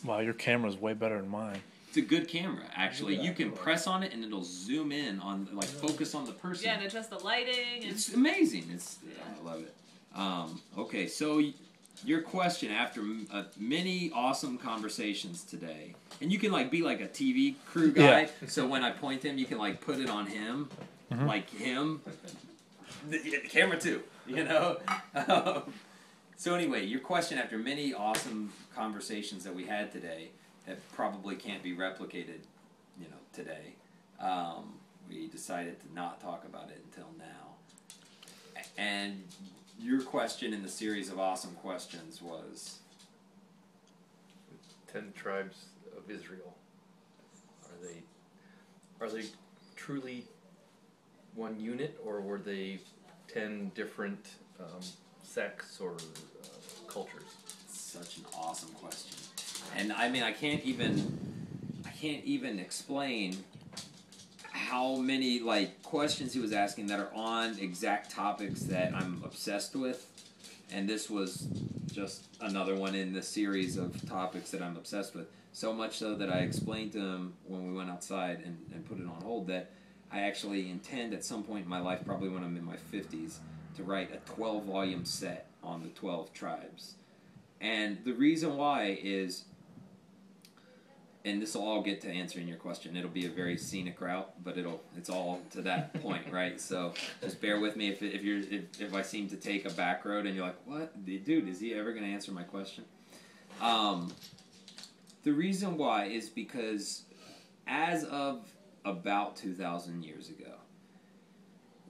Wow, your camera's way better than mine. It's a good camera, actually. You can press on it and it'll zoom in on, like, focus on the person. Yeah, and adjust the lighting. And... It's amazing. I love it. Okay, so your question after many awesome conversations today, and you can like be like a TV crew guy. Yeah. So when I point him, you can like put it on him, like him. The camera too, you know. So anyway, your question after many awesome conversations that we had today. That probably can't be replicated, you know, today. We decided to not talk about it until now. And your question in the series of awesome questions was... 10 tribes of Israel. Are they truly one unit, or were they 10 different sects or cultures? Such an awesome question. And I mean, I can't even explain how many like questions he was asking that are on exact topics that I'm obsessed with. And this was just another one in the series of topics that I'm obsessed with. So much so that I explained to him when we went outside and put it on hold that I actually intend at some point in my life, probably when I'm in my 50s, to write a 12-volume set on the 12 tribes. And the reason why is, and this will all get to answering your question. It'll be a very scenic route, but it's all to that point, right? So just bear with me if I seem to take a back road and you're like, what? Dude, is he ever going to answer my question? The reason why is because as of about 2,000 years ago,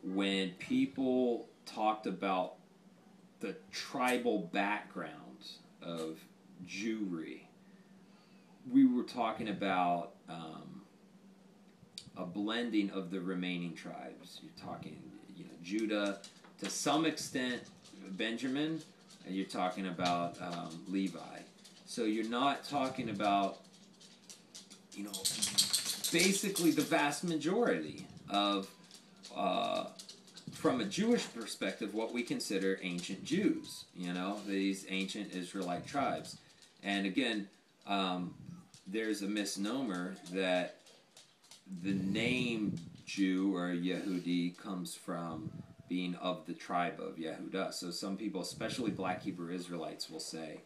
when people talked about the tribal background of Jewry, we were talking about a blending of the remaining tribes. You're talking, you know, Judah, to some extent Benjamin, and you're talking about Levi. So you're not talking about, you know, basically the vast majority of, from a Jewish perspective, what we consider ancient Jews, you know, these ancient Israelite tribes. And again, there's a misnomer that the name Jew or Yehudi comes from being of the tribe of Yehudah. So some people, especially black Hebrew Israelites, will say,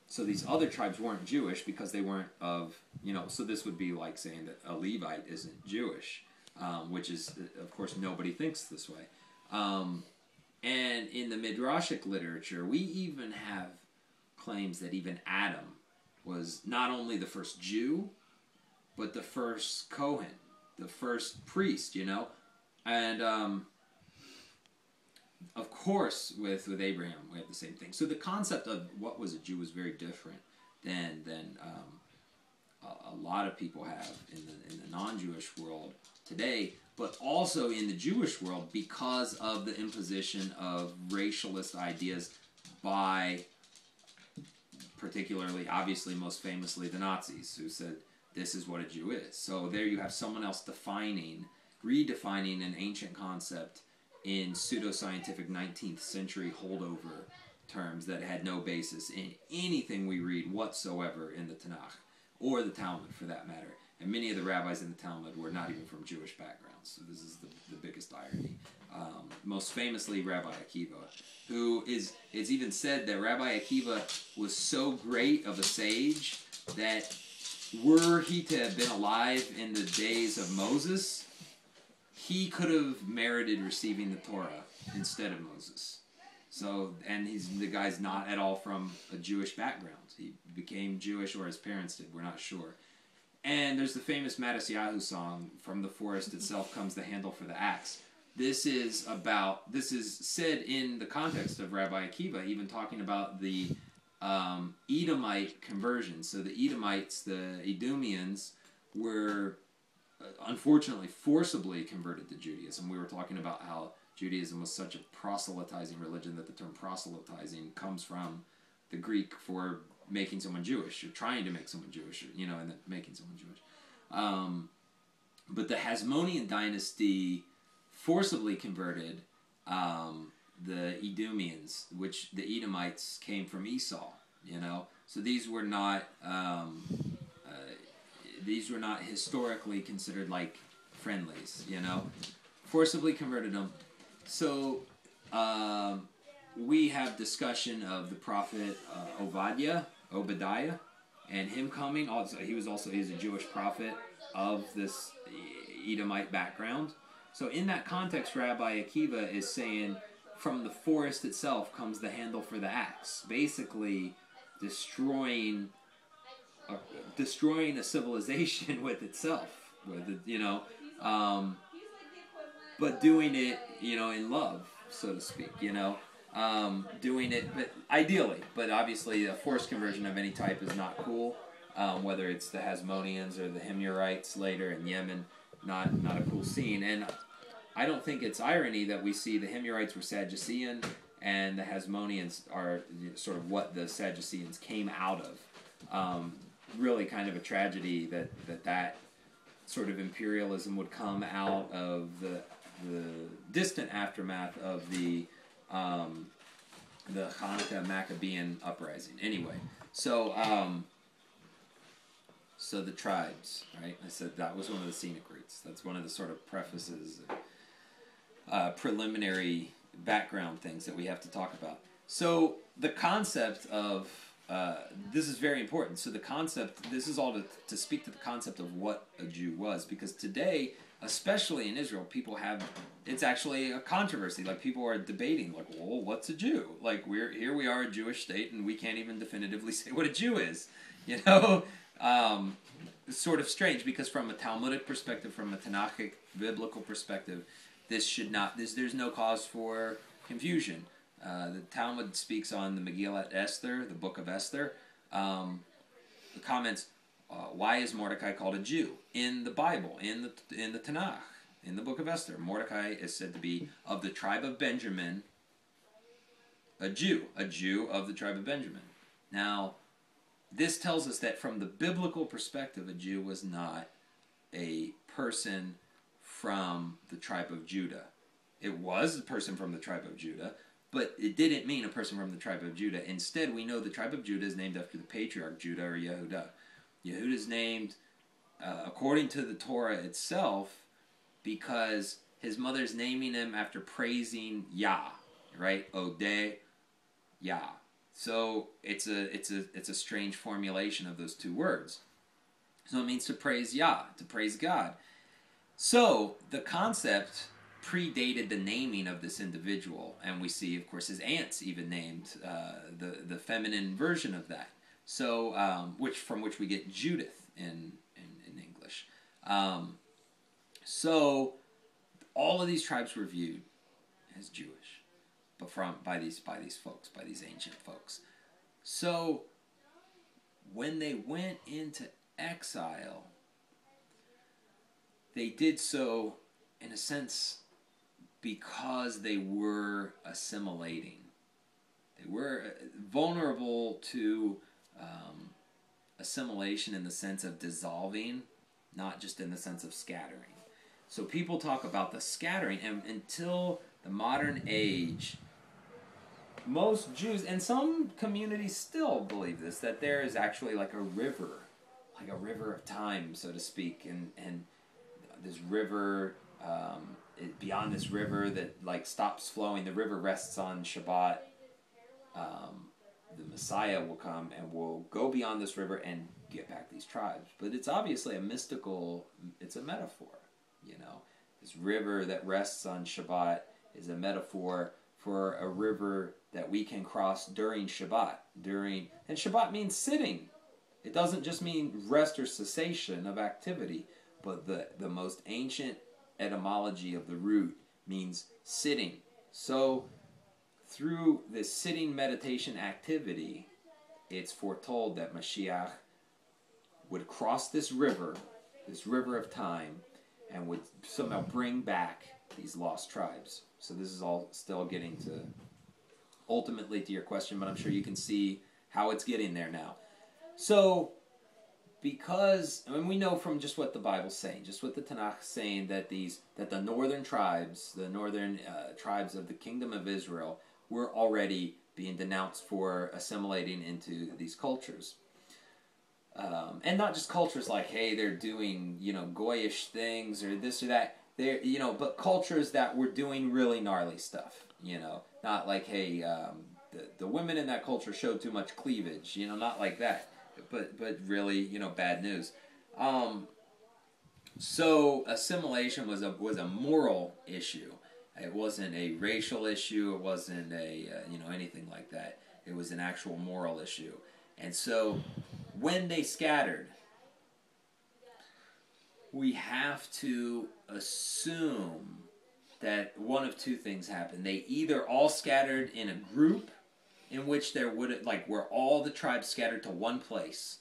so these other tribes weren't Jewish because they weren't of, you know, so this would be like saying that a Levite isn't Jewish, which is, of course, nobody thinks this way. And in the Midrashic literature, we even have claims that even Adam was not only the first Jew, but the first Kohen, the first priest, you know? And, of course, with Abraham, we have the same thing. So the concept of what was a Jew was very different than a lot of people have in the non-Jewish world today, but also in the Jewish world because of the imposition of racialist ideas by, particularly, obviously, most famously, the Nazis, who said, this is what a Jew is. So there you have someone else redefining an ancient concept in pseudoscientific 19th century holdover terms that had no basis in anything we read whatsoever in the Tanakh, or the Talmud for that matter. And many of the rabbis in the Talmud were not even from Jewish backgrounds. So this is the biggest irony. Most famously, Rabbi Akiva, who it's even said that Rabbi Akiva was so great of a sage that were he to have been alive in the days of Moses, he could have merited receiving the Torah instead of Moses. So, and the guy's not at all from a Jewish background. He became Jewish, or his parents did, we're not sure. And there's the famous Matisyahu song, "From the forest itself comes the handle for the axe." This is said in the context of Rabbi Akiva, even talking about the Edomite conversion. So the Edomites, the Edomians, were unfortunately forcibly converted to Judaism. We were talking about how Judaism was such a proselytizing religion that the term proselytizing comes from the Greek for making someone Jewish, or trying to make someone Jewish, or, you know, and then making someone Jewish. But the Hasmonean dynasty forcibly converted the Edomians, which the Edomites came from Esau, you know. So these were not historically considered like friendlies, you know. Forcibly converted them. So we have discussion of the prophet Obadiah, and him coming. Also, he's a Jewish prophet of this Edomite background. So in that context, Rabbi Akiva is saying, from the forest itself comes the handle for the axe, basically destroying a civilization with itself, but doing it, in love, so to speak, doing it, but ideally, but obviously a forced conversion of any type is not cool, whether it's the Hasmoneans or the Himyarites later in Yemen, not a cool scene, and I don't think it's irony that we see the Himyarites were Sadducean and the Hasmoneans are sort of what the Sadduceans came out of. Really kind of a tragedy that sort of imperialism would come out of the distant aftermath of the Hanukkah Maccabean uprising. Anyway, so the tribes, right? I said that was one of the scenic routes. That's one of the sort of prefaces, preliminary background things that we have to talk about. So the concept of this is very important. So this is all to speak to the concept of what a Jew was, because today, especially in Israel, it's actually a controversy. Like, people are debating, like, well, what's a Jew? Like, we are a Jewish state, and we can't even definitively say what a Jew is. It's sort of strange, because from a Talmudic perspective, from a Tanakhic biblical perspective, there's no cause for confusion. The Talmud speaks on the Megillat Esther, the Book of Esther. The comments, why is Mordecai called a Jew? In the Bible, in the Tanakh, in the Book of Esther, Mordecai is said to be of the tribe of Benjamin, a Jew of the tribe of Benjamin. Now, this tells us that from the biblical perspective, a Jew was not a person from the tribe of Judah. It was a person from the tribe of Judah, but it didn't mean a person from the tribe of Judah. Instead, we know the tribe of Judah is named after the patriarch Judah, or Yehudah. Yehudah is named according to the Torah itself because his mother's naming him after praising Yah, right? Odeh Yah. So it's a strange formulation of those two words. So it means to praise Yah, to praise God. So the concept predated the naming of this individual, and we see, of course, his aunts even named the feminine version of that. So, from which we get Judith in English. So, all of these tribes were viewed as Jewish, but by these folks, by these ancient folks. So, when they went into exile, they did so, in a sense, because they were assimilating. They were vulnerable to assimilation in the sense of dissolving, not just in the sense of scattering. So people talk about the scattering, and until the modern age, most Jews, and some communities still believe this, that there is actually like a river of time, so to speak, and this river, beyond this river that like stops flowing, the river rests on Shabbat. The Messiah will come and will go beyond this river and get back these tribes. But it's obviously it's a metaphor, This river that rests on Shabbat is a metaphor for a river that we can cross during Shabbat. And Shabbat means sitting. It doesn't just mean rest or cessation of activity, but the most ancient etymology of the root means sitting. So, through this sitting meditation activity, it's foretold that Mashiach would cross this river of time, and would somehow bring back these lost tribes. So this is all still getting to, ultimately, to your question, but I'm sure you can see how it's getting there now. So, we know from just what the Bible's saying, just what the Tanakh is saying, that the northern tribes, tribes of the kingdom of Israel, were already being denounced for assimilating into these cultures. And not just cultures like, hey, they're doing, goyish things or this or that. They're, but cultures that were doing really gnarly stuff, Not like, hey, the women in that culture showed too much cleavage, not like that. But really, bad news. So assimilation was a moral issue. It wasn't a racial issue. It wasn't a anything like that. It was an actual moral issue. And so when they scattered, we have to assume that one of two things happened. They either all scattered in a group, in which there would where all the tribes scattered to one place,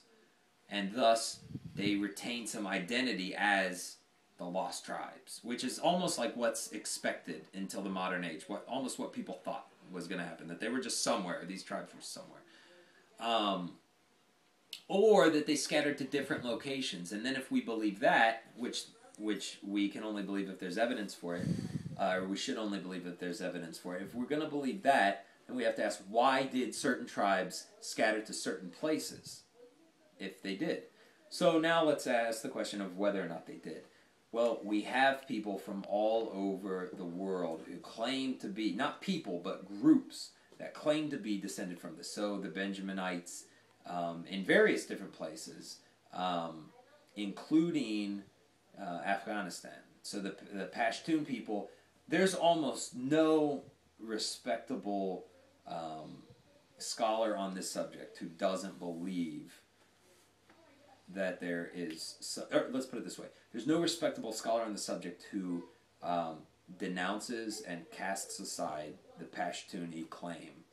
and thus they retained some identity as the lost tribes, which is almost like what's expected until the modern age. Almost what people thought was going to happen, that they were just somewhere. These tribes were somewhere. Or that they scattered to different locations. And then if we believe that, which we can only believe if there's evidence for it, or we should only believe if there's evidence for it, if we're going to believe that, then we have to ask, why did certain tribes scatter to certain places, if they did? So now let's ask the question of whether or not they did. Well, we have people from all over the world who claim to be, not people, but groups that claim to be descended from the Benjaminites, in various different places, including Afghanistan. So the Pashtun people, there's almost no respectable scholar on this subject who doesn't believe that there is, or let's put it this way, there's no respectable scholar on the subject who denounces and casts aside the Pashtuni claim,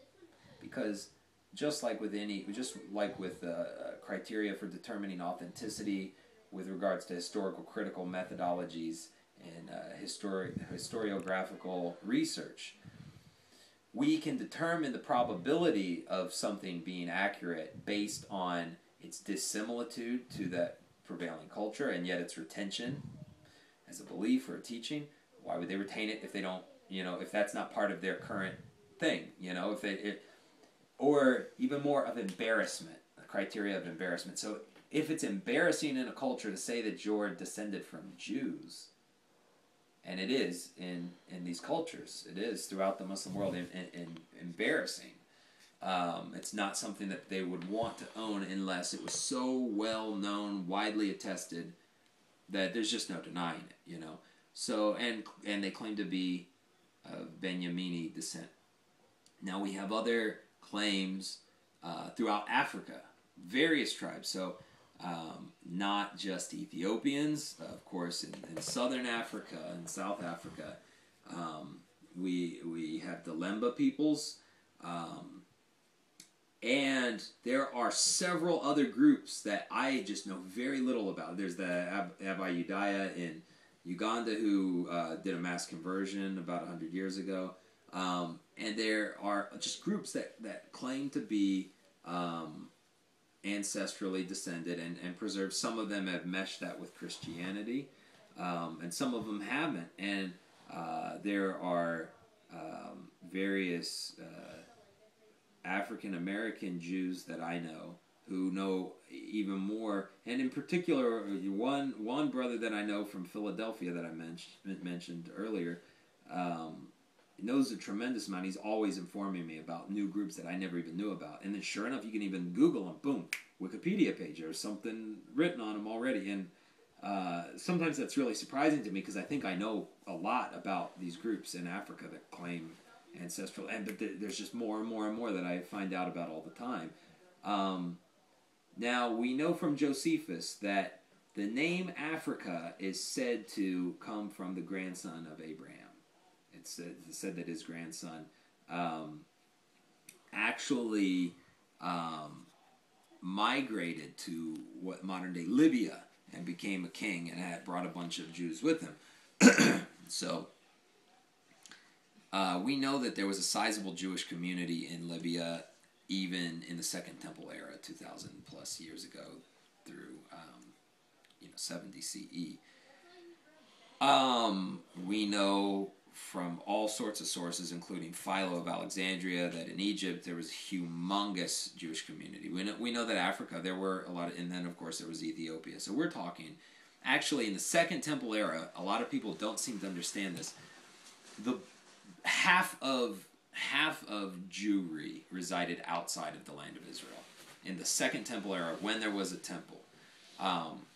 because just like with criteria for determining authenticity with regards to historical critical methodologies and historiographical research, we can determine the probability of something being accurate based on its dissimilitude to that prevailing culture and yet its retention as a belief or a teaching. Why would they retain it if they don't, if that's not part of their current thing, or even more of embarrassment, the criteria of embarrassment. So if it's embarrassing in a culture to say that you're descended from Jews, and it is in these cultures, it is throughout the Muslim world, embarrassing. It's not something that they would want to own unless it was so well known, widely attested, that there's just no denying it, So, and they claim to be of Benyamini descent. Now we have other claims throughout Africa, various tribes. So not just Ethiopians, of course, in southern Africa and South Africa. We have the Lemba peoples, and there are several other groups that I just know very little about. There's the Abayudaya in Uganda who did a mass conversion about 100 years ago. And there are just groups that claim to be ancestrally descended and preserved. Some of them have meshed that with Christianity, and some of them haven't. And there are various African American Jews that I know who know even more. And in particular, one brother that I know from Philadelphia that I mentioned earlier, knows a tremendous amount. He's always informing me about new groups that I never even knew about. And then sure enough, you can even Google them, boom, Wikipedia page or something written on them already. And sometimes that's really surprising to me because I think I know a lot about these groups in Africa that claim ancestral, but there's just more and more and more that I find out about all the time. Now, we know from Josephus that the name Africa is said to come from the grandson of Abraham. It's said that his grandson actually migrated to what modern-day Libya and became a king and had brought a bunch of Jews with him. So we know that there was a sizable Jewish community in Libya even in the Second Temple era, 2,000 plus years ago, through 70 CE. We know from all sorts of sources, including Philo of Alexandria, that in Egypt there was a humongous Jewish community. We know that Africa, there were a lot of, and then of course there was Ethiopia. So we're talking, actually in the Second Temple era, a lot of people don't seem to understand this. The half of Jewry resided outside of the land of Israel in the Second Temple era, when there was a temple,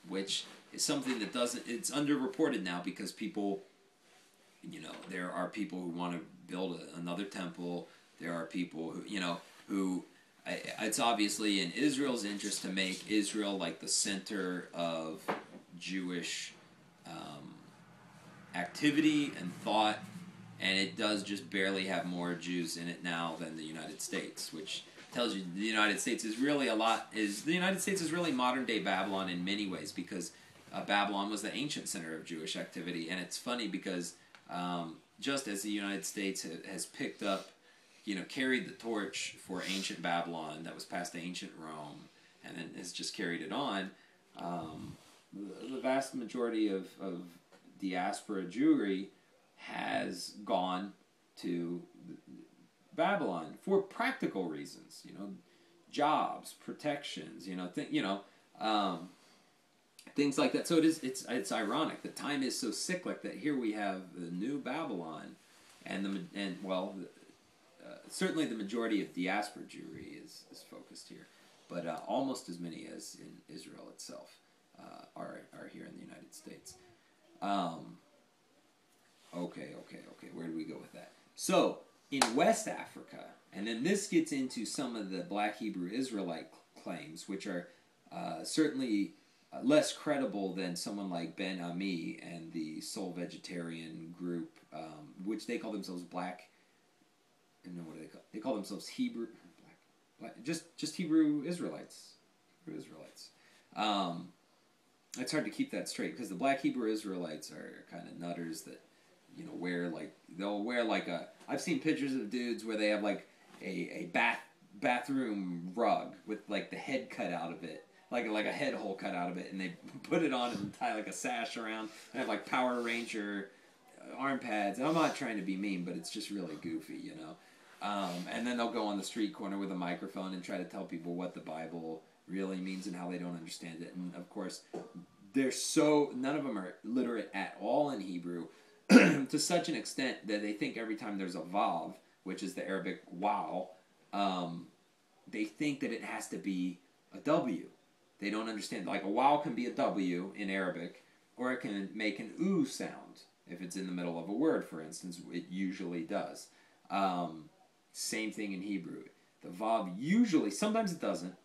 which is something that it's underreported now because people, there are people who want to build another temple. There are people who it's obviously in Israel's interest to make Israel like the center of Jewish activity and thought, and it does just barely have more Jews in it now than the United States, which tells you the United States is really modern day Babylon in many ways, because Babylon was the ancient center of Jewish activity. And it's funny because just as the United States has picked up, carried the torch for ancient Babylon that was passed to ancient Rome, and then has just carried it on, the vast majority of diaspora Jewry has gone to Babylon for practical reasons, jobs, protections, things like that. So it's ironic. The time is so cyclic that here we have the new Babylon, certainly the majority of diaspora Jewry is focused here, but almost as many as in Israel itself are here in the United States. Okay. Where do we go with that? So, in West Africa, and then this gets into some of the Black Hebrew Israelite claims, which are certainly less credible than someone like Ben Ami and the Soul Vegetarian group, which they call themselves Black. What do they call? They call themselves Hebrew, just Hebrew Israelites. Hebrew Israelites. It's hard to keep that straight because the Black Hebrew Israelites are kind of nutters that they'll wear like a. I've seen pictures of dudes where they have like a bathroom rug with like the head cut out of it, like a head hole cut out of it, and they put it on and tie like a sash around. They have like Power Ranger arm pads. And I'm not trying to be mean, but it's just really goofy, And then they'll go on the street corner with a microphone and try to tell people what the Bible really means and how they don't understand it. And of course, none of them are literate at all in Hebrew, to such an extent that they think every time there's a vav, which is the Arabic wow, they think that it has to be a W. They don't understand. Like a wow can be a W in Arabic, or it can make an oo sound if it's in the middle of a word, for instance. It usually does. Same thing in Hebrew. The vav usually, sometimes it doesn't.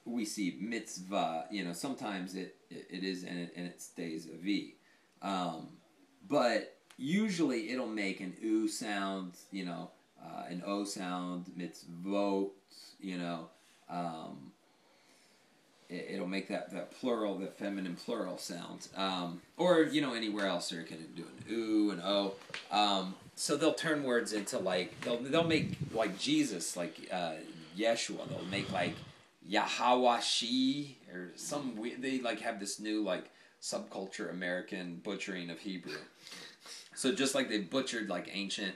We see mitzvah, sometimes it is and it stays a V. But usually it'll make an oo sound, an O sound, mitzvot, it'll make that plural, that feminine plural sound. Or, anywhere else there can do an oo, an O. So they'll turn words into like, they'll make like Jesus, like Yeshua, they'll make like Yahawashi, or some weird, they like have this new like subculture American butchering of Hebrew. So just like they butchered like ancient,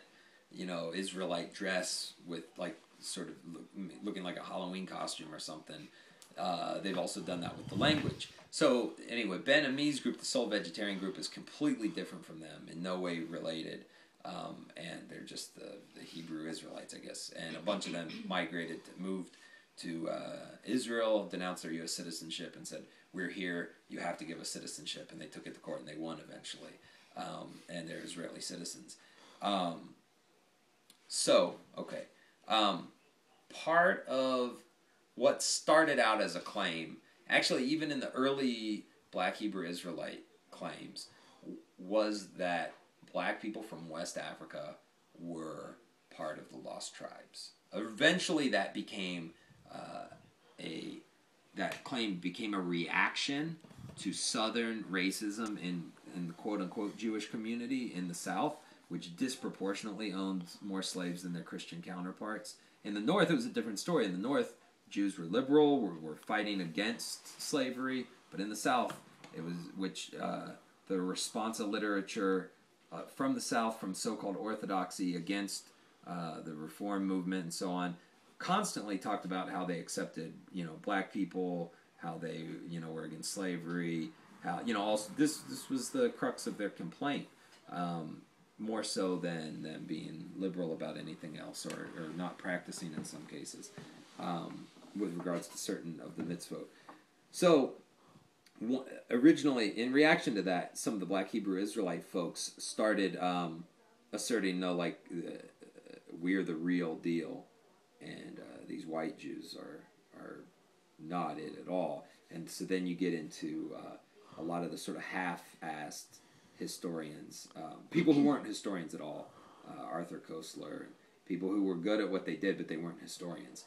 Israelite dress with like sort of looking like a Halloween costume or something, they've also done that with the language. So anyway, Ben Ami's group, the Soul Vegetarian group, is completely different from them, in no way related. And they're just the Hebrew Israelites, I guess. And a bunch of them moved to Israel, denounced their U.S. citizenship, and said, "We're here, you have to give us citizenship." And they took it to court, and they won eventually. And they're Israeli citizens. Part of what started out as a claim, actually even in the early Black Hebrew Israelite claims, was that Black people from West Africa were part of the lost tribes. Eventually that became that claim became a reaction to Southern racism in the quote-unquote Jewish community in the South, which disproportionately owned more slaves than their Christian counterparts. In the North, it was a different story. In the North, Jews were liberal, were fighting against slavery, but in the South, it was, which the responsa literature from the South, from so-called Orthodoxy against the Reform movement and so on, constantly talked about how they accepted, black people, how they, were against slavery, how, also this was the crux of their complaint, more so than them being liberal about anything else, or not practicing in some cases, with regards to certain of the mitzvot. So, originally, in reaction to that, some of the Black Hebrew Israelite folks started asserting, no, like, we're the real deal, and these white Jews are not it at all. And so then you get into a lot of the sort of half-assed historians, people who weren't historians at all, Arthur Koestler, people who were good at what they did, but they weren't historians.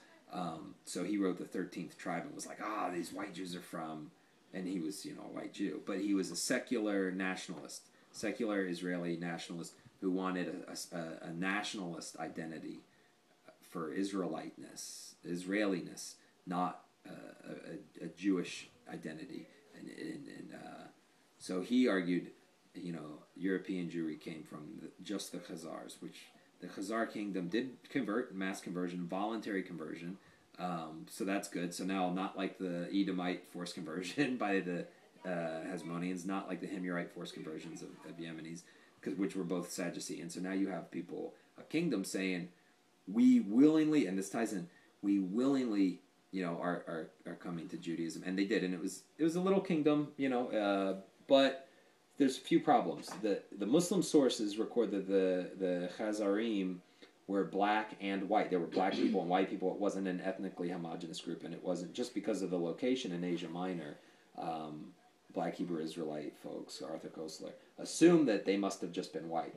So he wrote the 13th Tribe and was like, these white Jews are from, and he was, a white Jew, but he was a secular nationalist, secular Israeli nationalist who wanted a nationalist identity for Israeliteness, Israeliness, not a Jewish identity. And so he argued, European Jewry came from just the Khazars, which the Khazar kingdom did convert, mass conversion, voluntary conversion. So that's good. So now, not like the Edomite forced conversion by the Hasmoneans, not like the Himyarite forced conversions of Yemenis, which were both Sadducean. So now you have people, a kingdom saying, we willingly, and this ties in, we willingly, are coming to Judaism, and they did, and it was a little kingdom, but there's a few problems. The Muslim sources record that the Chazarim were black and white. There were black people and white people. It wasn't an ethnically homogenous group, and it wasn't just because of the location in Asia Minor. Black Hebrew Israelite folks, Arthur Koestler, assumed that they must have just been white.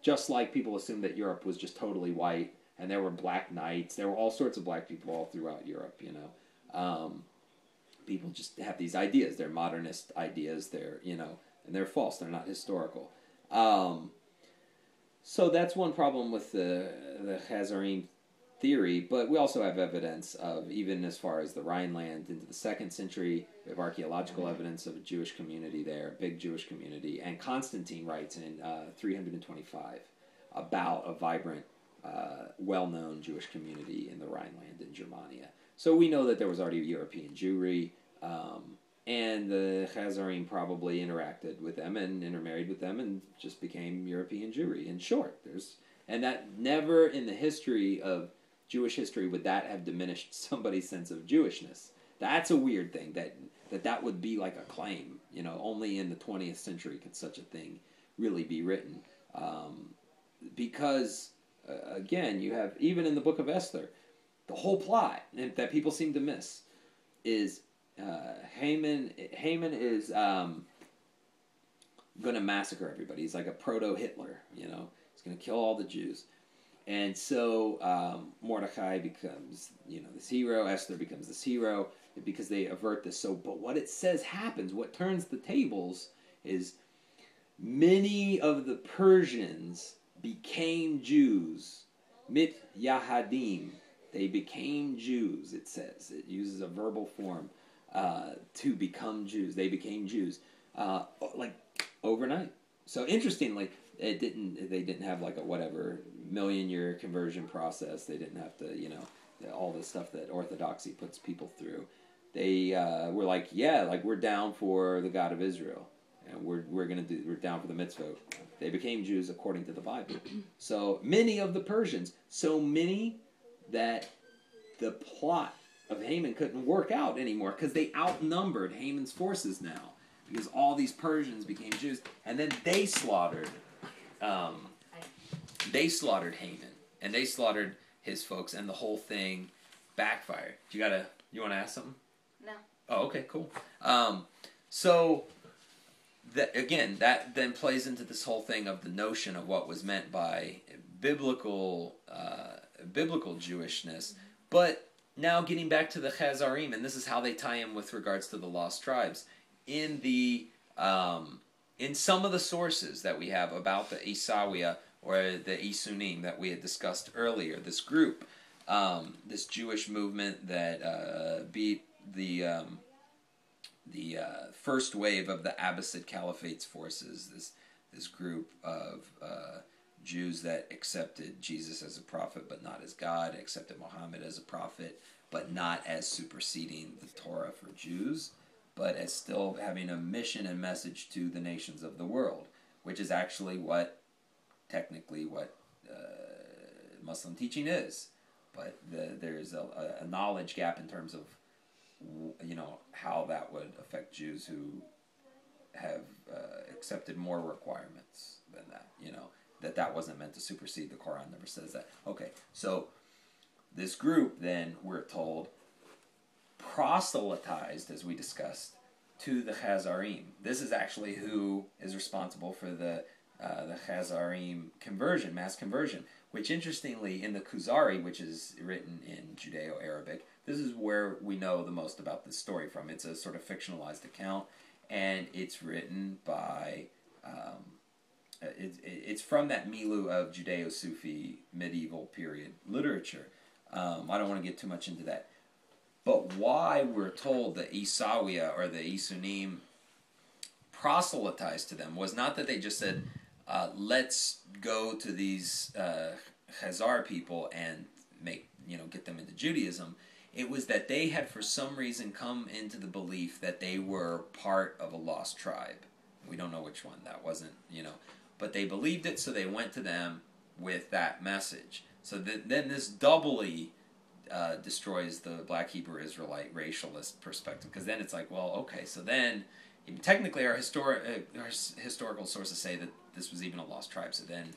Just like people assumed that Europe was just totally white, and there were black knights. There were all sorts of black people all throughout Europe, People just have these ideas. They're modernist ideas. They're, and they're false. They're not historical. So that's one problem with the Chazarim theory, but we also have evidence of, even as far as the Rhineland into the 2nd century, we have archaeological evidence of a Jewish community there, a big Jewish community, and Constantine writes in 325 about a vibrant, well-known Jewish community in the Rhineland in Germania. So we know that there was already European Jewry, and the Chazarim probably interacted with them and intermarried with them and just became European Jewry. In short, and that never in the history of Jewish history would that have diminished somebody's sense of Jewishness. That's a weird thing, that would be like a claim. Only in the 20th century could such a thing really be written. Because, again, you have, even in the book of Esther, the whole plot that people seem to miss is Haman is going to massacre everybody. He's like a proto-Hitler, He's going to kill all the Jews. And so Mordecai becomes, this hero. Esther becomes this hero because they avert this. But what it says happens, what turns the tables, is many of the Persians became Jews. Mit Yahadim. They became Jews, it says. It uses a verbal form to become Jews. They became Jews. Like overnight. So interestingly, they didn't have like a whatever million-year conversion process. They didn't have to, all the stuff that Orthodoxy puts people through. They were like, we're down for the God of Israel, and we're down for the mitzvot. They became Jews according to the Bible. So many of the Persians, so many that the plot of Haman couldn't work out anymore because they outnumbered Haman's forces now, because all these Persians became Jews, and then they slaughtered Haman, and they slaughtered his folks, and the whole thing backfired. You want to ask something? No. Oh, okay, cool. So that then plays into this whole thing of the notion of what was meant by biblical Jewishness. But now getting back to the Chazarim, and this is how they tie in with regards to the lost tribes. In some of the sources that we have about the Isawiya or the Isunim that we had discussed earlier, this group, this Jewish movement that beat the the first wave of the Abbasid Caliphate's forces, this group of Jews that accepted Jesus as a prophet but not as God, accepted Muhammad as a prophet but not as superseding the Torah for Jews, but as still having a mission and message to the nations of the world, which is actually technically what Muslim teaching is. But there's a knowledge gap in terms of how that would affect Jews who have accepted more requirements than that. That wasn't meant to supersede. The Quran never says that. Okay, so this group then, we're told, proselytized, as we discussed, to the Chazarim. This is actually who is responsible for the Chazarim conversion, mass conversion, which interestingly in the Kuzari, which is written in Judeo-Arabic, this is where we know the most about this story from. It's a sort of fictionalized account, and it's written by, it's from that milieu of Judeo-Sufi medieval period literature. I don't want to get too much into that. But why we're told the Isawiya or the Isunim proselytized to them was not that they just said, let's go to these Khazar people and get them into Judaism. It was that they had for some reason come into the belief that they were part of a lost tribe. We don't know which one that wasn't, but they believed it, so they went to them with that message. So then this doubly destroys the Black Hebrew Israelite racialist perspective, because then it's like, well, okay, so then technically our historical sources say that this was even a lost tribe, so then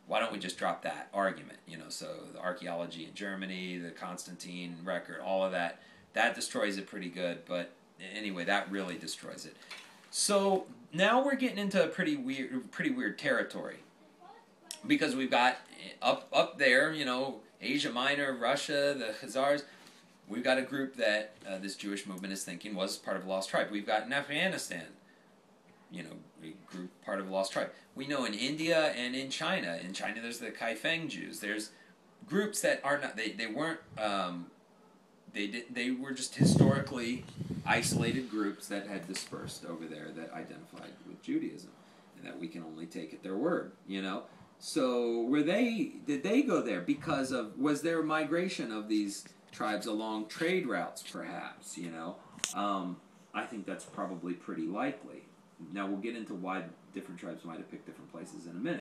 why don't we just drop that argument? So the archaeology in Germany, the Constantine record, all of that destroys it pretty good, but anyway, that really destroys it. So now we're getting into pretty weird territory, because we've got up there, Asia Minor, Russia, the Khazars. We've got a group that this Jewish movement is thinking was part of a lost tribe. We've got in Afghanistan, a group part of a lost tribe. We know in India and in China. In China, there's the Kaifeng Jews. There's groups that are not. They weren't. They were just historically isolated groups that had dispersed over there that identified with Judaism, and that we can only take at their word. So did they go there was there a migration of these tribes along trade routes, perhaps? I think that's probably pretty likely. Now we'll get into why different tribes might have picked different places in a minute.